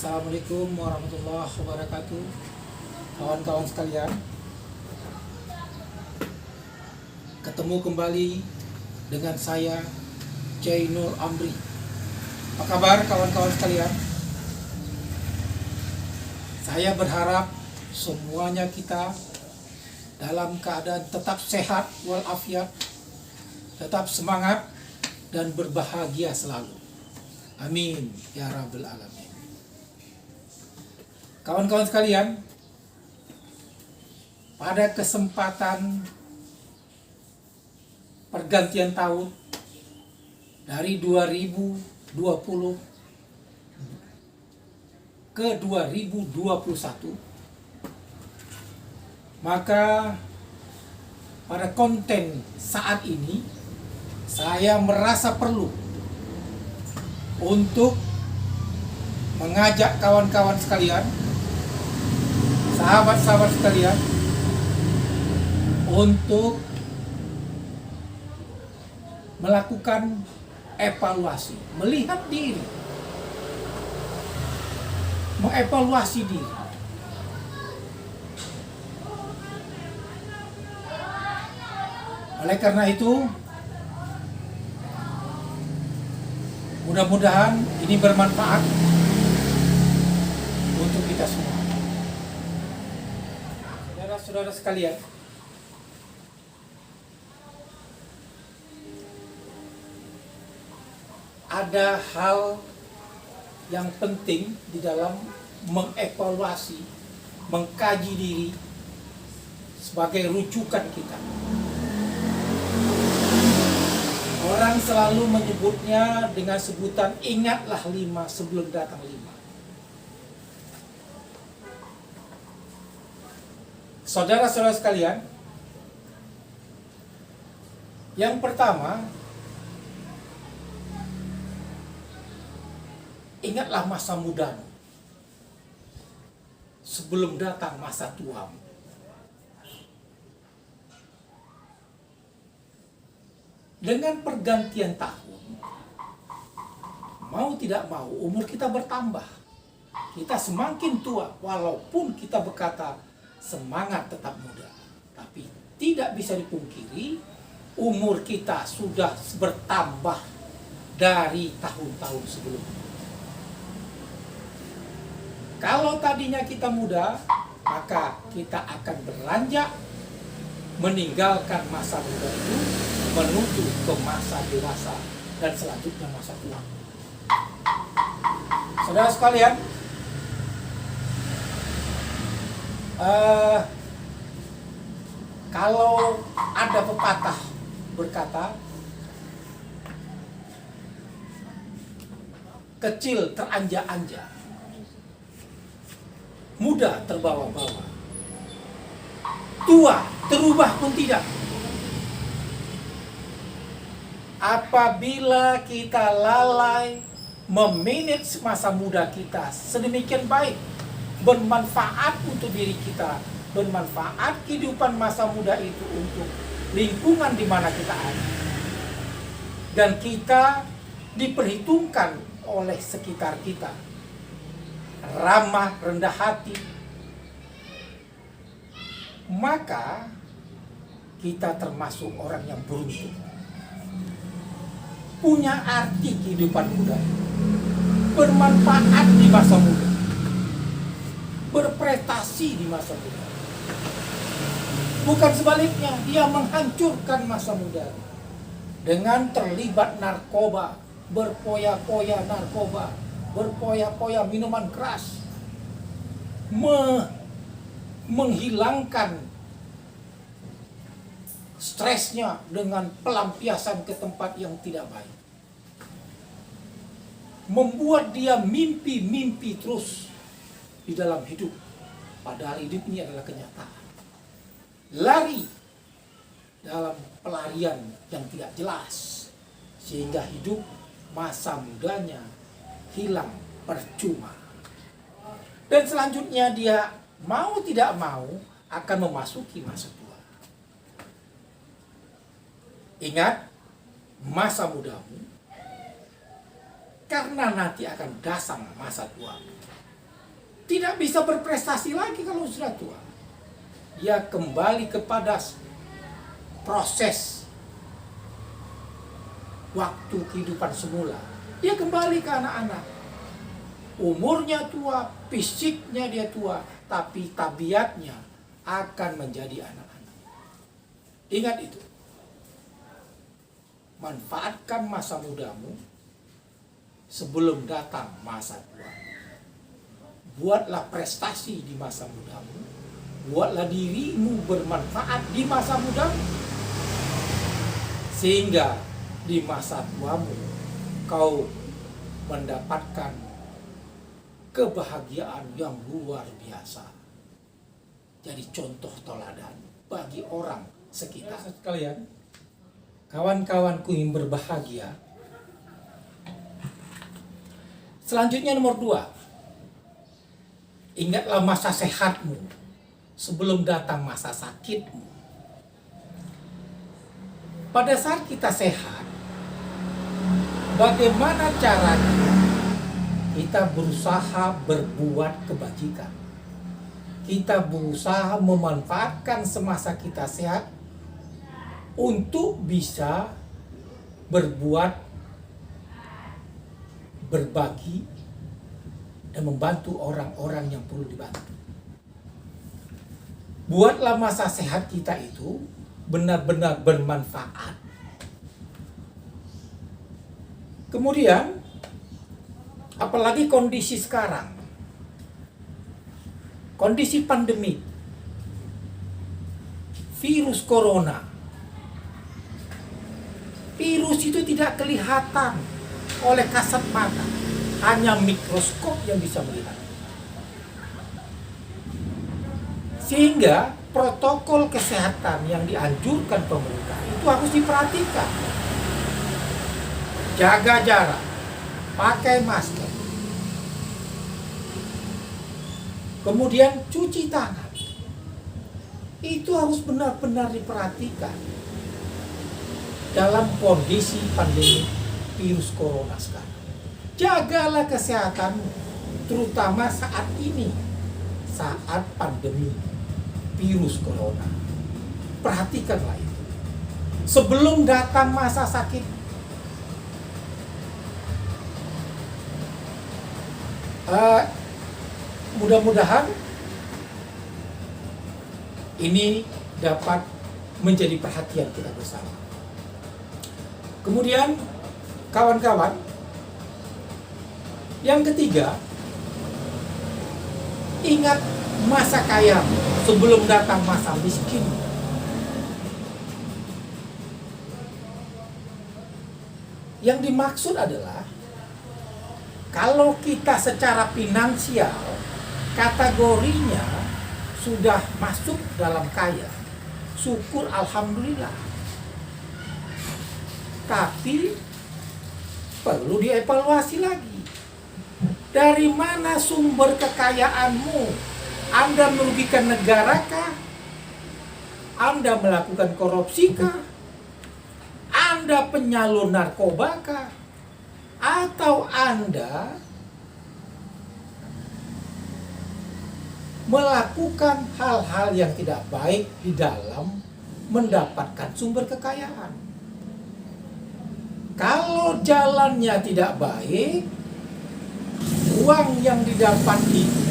Assalamualaikum warahmatullahi wabarakatuh. Kawan-kawan sekalian, ketemu kembali dengan saya Jainur Amri. Apa kabar kawan-kawan sekalian? Saya berharap semuanya kita dalam keadaan tetap sehat walafiat, tetap semangat dan berbahagia selalu. Amin ya rabbal alamin. Kawan-kawan sekalian, pada kesempatan pergantian tahun dari 2020 ke 2021, maka pada konten saat ini saya merasa perlu untuk mengajak kawan-kawan sekalian, sahabat-sahabat sekalian, untuk melakukan evaluasi, melihat diri, mengevaluasi diri. Oleh karena itu, mudah-mudahan ini bermanfaat untuk kita semua. Saudara-saudara sekalian, ada hal yang penting di dalam mengevaluasi, mengkaji diri sebagai rujukan kita. Orang selalu menyebutnya dengan sebutan ingatlah 5 sebelum datang 5. Saudara-saudara sekalian, yang pertama, ingatlah masa mudamu sebelum datang masa tuamu. Dengan pergantian tahun, mau tidak mau umur kita bertambah. Kita semakin tua, walaupun kita berkata semangat tetap muda, tapi tidak bisa dipungkiri umur kita sudah bertambah dari tahun-tahun sebelumnya. Kalau tadinya kita muda, maka kita akan beranjak meninggalkan masa muda itu menuju ke masa dewasa dan selanjutnya masa tua. Saudara sekalian, kalau ada pepatah berkata, kecil teranjak-anjak, muda terbawa-bawa, tua terubah pun tidak. Apabila kita lalai memanage masa muda kita sedemikian baik, bermanfaat untuk diri kita, bermanfaat kehidupan masa muda itu untuk lingkungan di mana kita ada, dan kita diperhitungkan oleh sekitar kita, ramah, rendah hati, maka kita termasuk orang yang beruntung. Punya arti kehidupan muda, bermanfaat di masa muda, berprestasi di masa muda. Bukan sebaliknya, dia menghancurkan masa muda dengan terlibat narkoba, berpoya-poya narkoba, berpoya-poya minuman keras, menghilangkan stresnya dengan pelampiasan ke tempat yang tidak baik, membuat dia mimpi-mimpi terus di dalam hidup, padahal hidup ini adalah kenyataan. Lari dalam pelarian yang tidak jelas, sehingga hidup masa mudanya hilang percuma. Dan selanjutnya dia mau tidak mau akan memasuki masa tua. Ingat masa mudamu, karena nanti akan datang masa tua. tidak bisa berprestasi lagi kalau sudah tua. Dia kembali kepada proses waktu kehidupan semula. Dia kembali ke anak-anak. Umurnya tua, fisiknya dia tua, tapi tabiatnya akan menjadi anak-anak. Ingat itu. Manfaatkan masa mudamu sebelum datang masa tua. Buatlah prestasi di masa mudamu. Buatlah dirimu bermanfaat di masa mudamu. Sehingga di masa tuamu kau mendapatkan kebahagiaan yang luar biasa. Jadi contoh teladan bagi orang sekitar. Sekalian, kawan-kawanku yang berbahagia. Selanjutnya nomor 2. Ingatlah masa sehatmu sebelum datang masa sakitmu. Pada saat kita sehat, bagaimana caranya kita berusaha berbuat kebajikan. Kita berusaha memanfaatkan semasa kita sehat untuk bisa berbuat, berbagi, dan membantu orang-orang yang perlu dibantu. Buatlah masa sehat kita itu benar-benar bermanfaat. Kemudian, apalagi kondisi sekarang, kondisi pandemi, virus corona. Virus itu tidak kelihatan oleh kasat mata, hanya mikroskop yang bisa melihat. Sehingga protokol kesehatan yang dianjurkan pemerintah itu harus diperhatikan. Jaga jarak, pakai masker, kemudian cuci tangan. Itu harus benar-benar diperhatikan dalam kondisi pandemi virus corona sekarang. Jagalah kesehatanmu, terutama saat ini, saat pandemi virus corona. Perhatikanlah itu. Sebelum datang masa sakit, mudah-mudahan ini dapat menjadi perhatian kita bersama. Kemudian kawan-kawan, yang ketiga, ingat masa kaya sebelum datang masa miskin. Yang dimaksud adalah kalau kita secara finansial kategorinya sudah masuk dalam kaya, syukur alhamdulillah. Tapi perlu dievaluasi lagi. Dari mana sumber kekayaanmu? Anda merugikan negara kah? Anda melakukan korupsi kah? Anda penyalur narkoba kah? Atau Anda melakukan hal-hal yang tidak baik di dalam mendapatkan sumber kekayaan? Kalau jalannya tidak baik, uang yang didapat itu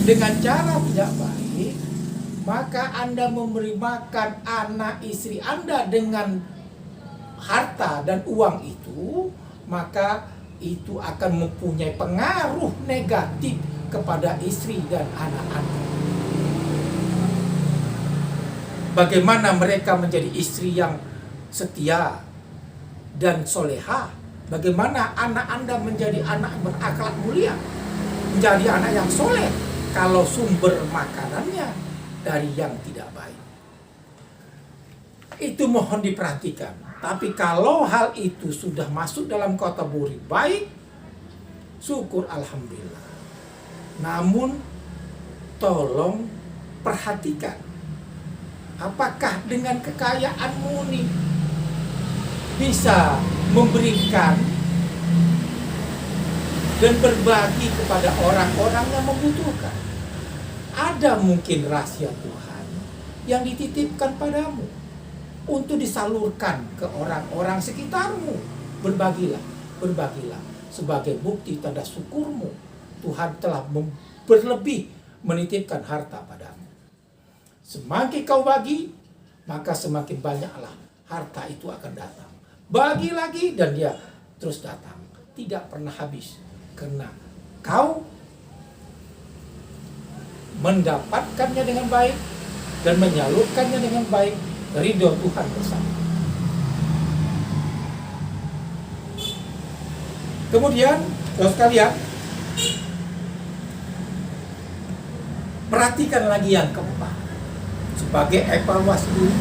dengan cara tidak baik, maka Anda memberi makan anak istri Anda dengan harta dan uang itu, maka itu akan mempunyai pengaruh negatif kepada istri dan anak-anak. Bagaimana mereka menjadi istri yang setia dan soleha? Bagaimana anak Anda menjadi anak berakhlak mulia, menjadi anak yang soleh, kalau sumber makanannya dari yang tidak baik? Itu mohon diperhatikan. Tapi kalau hal itu sudah masuk dalam kategori baik, syukur alhamdulillah. Namun tolong perhatikan, apakah dengan kekayaanmu nih bisa memberikan dan berbagi kepada orang-orang yang membutuhkan. Ada mungkin rahasia Tuhan yang dititipkan padamu untuk disalurkan ke orang-orang sekitarmu. Berbagilah, berbagilah sebagai bukti tanda syukurmu. Tuhan telah berlebih menitipkan harta padamu. Semakin kau bagi, maka semakin banyaklah harta itu akan datang. Bagi lagi dan dia terus datang. Tidak pernah habis. Karena kau mendapatkannya dengan baik dan menyalurkannya dengan baik, ridho Tuhan bersama. Kemudian, saudara sekalian, perhatikan lagi yang keempat. Sebagai evaluasi dulu,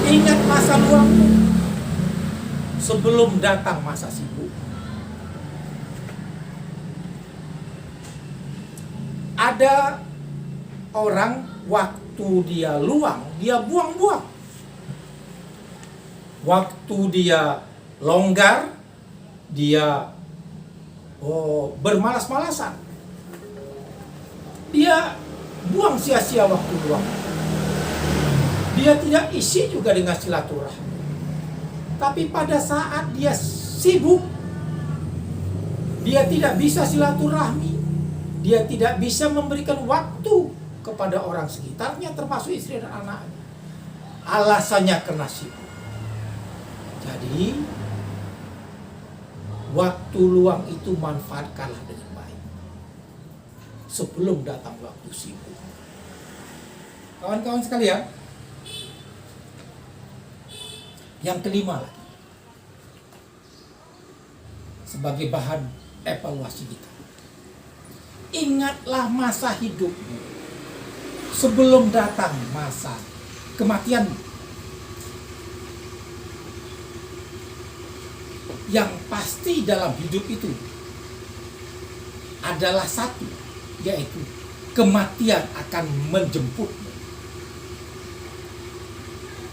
ingat masa luangmu sebelum datang masa sibuk. Ada orang waktu dia luang, dia buang-buang. Waktu dia longgar, dia bermalas-malasan. Dia buang sia-sia waktu luang. Dia tidak isi juga dengan silaturahmi. Tapi pada saat dia sibuk, dia tidak bisa silaturahmi. Dia tidak bisa memberikan waktu kepada orang sekitarnya, termasuk istri dan anaknya. Alasannya karena sibuk. Jadi, waktu luang itu manfaatkanlah dengan baik sebelum datang waktu sibuk. Kawan-kawan sekalian, yang kelima lagi, sebagai bahan evaluasi kita. Ingatlah masa hidupmu sebelum datang masa kematianmu. Yang pasti dalam hidup itu adalah satu, yaitu kematian akan menjemputmu.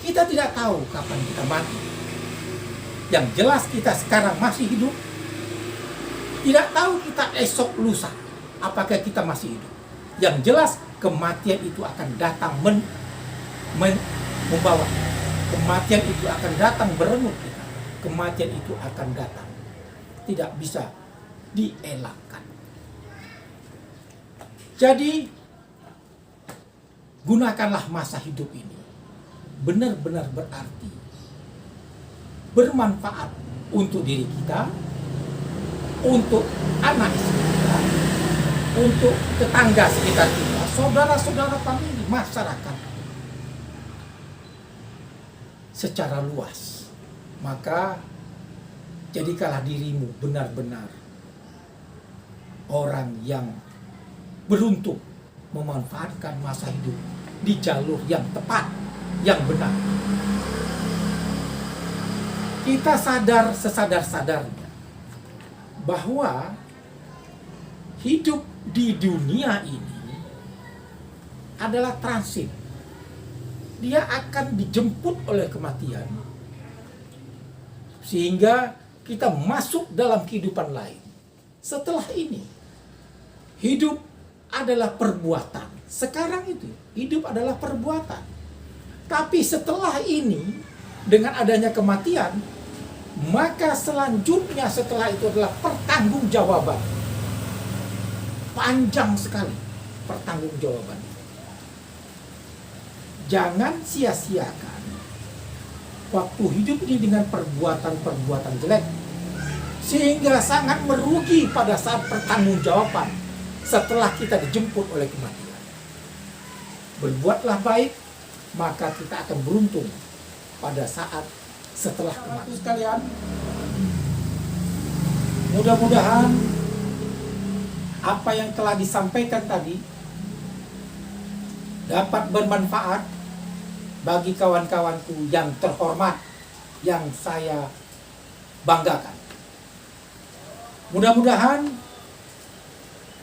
Kita tidak tahu kapan kita mati. Yang jelas kita sekarang masih hidup. Tidak tahu kita esok lusa apakah kita masih hidup. Yang jelas kematian itu akan datang membawa. Kematian itu akan datang berenggut kita. Kematian itu akan datang. Tidak bisa dielakkan. Jadi, gunakanlah masa hidup ini. Benar-benar berarti. Bermanfaat untuk diri kita, untuk anak istri kita, untuk tetangga sekitar kita, saudara-saudara famili, masyarakat secara luas. Maka jadikanlah dirimu benar-benar orang yang beruntung memanfaatkan masa hidup di jalur yang tepat, yang benar. Kita sadar sesadar-sadarnya bahwa hidup di dunia ini adalah transit. Dia akan dijemput oleh kematian sehingga kita masuk dalam kehidupan lain. Setelah ini, hidup adalah perbuatan. Sekarang itu, hidup adalah perbuatan. Tapi setelah ini, dengan adanya kematian, maka selanjutnya setelah itu adalah pertanggungjawaban. Panjang sekali pertanggungjawaban. Jangan sia-siakan waktu hidup ini dengan perbuatan-perbuatan jelek, sehingga sangat merugi pada saat pertanggungjawaban setelah kita dijemput oleh kematian. Berbuatlah baik, maka kita akan beruntung pada saat setelah kematian. Sekalian, mudah-mudahan apa yang telah disampaikan tadi dapat bermanfaat bagi kawan-kawanku yang terhormat, yang saya banggakan. Mudah-mudahan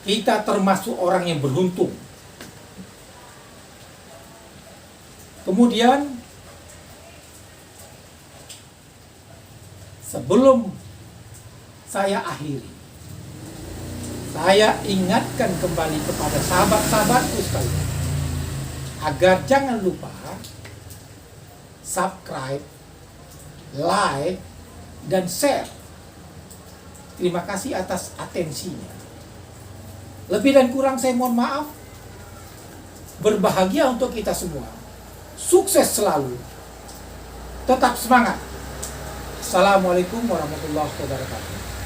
kita termasuk orang yang beruntung. Kemudian, sebelum saya akhiri, saya ingatkan kembali kepada sahabat-sahabatku sekalian, agar jangan lupa subscribe, like, dan share. Terima kasih atas atensinya. Lebih dan kurang saya mohon maaf. Berbahagia untuk kita semua. Sukses selalu. Tetap semangat. Assalamualaikum warahmatullahi wabarakatuh.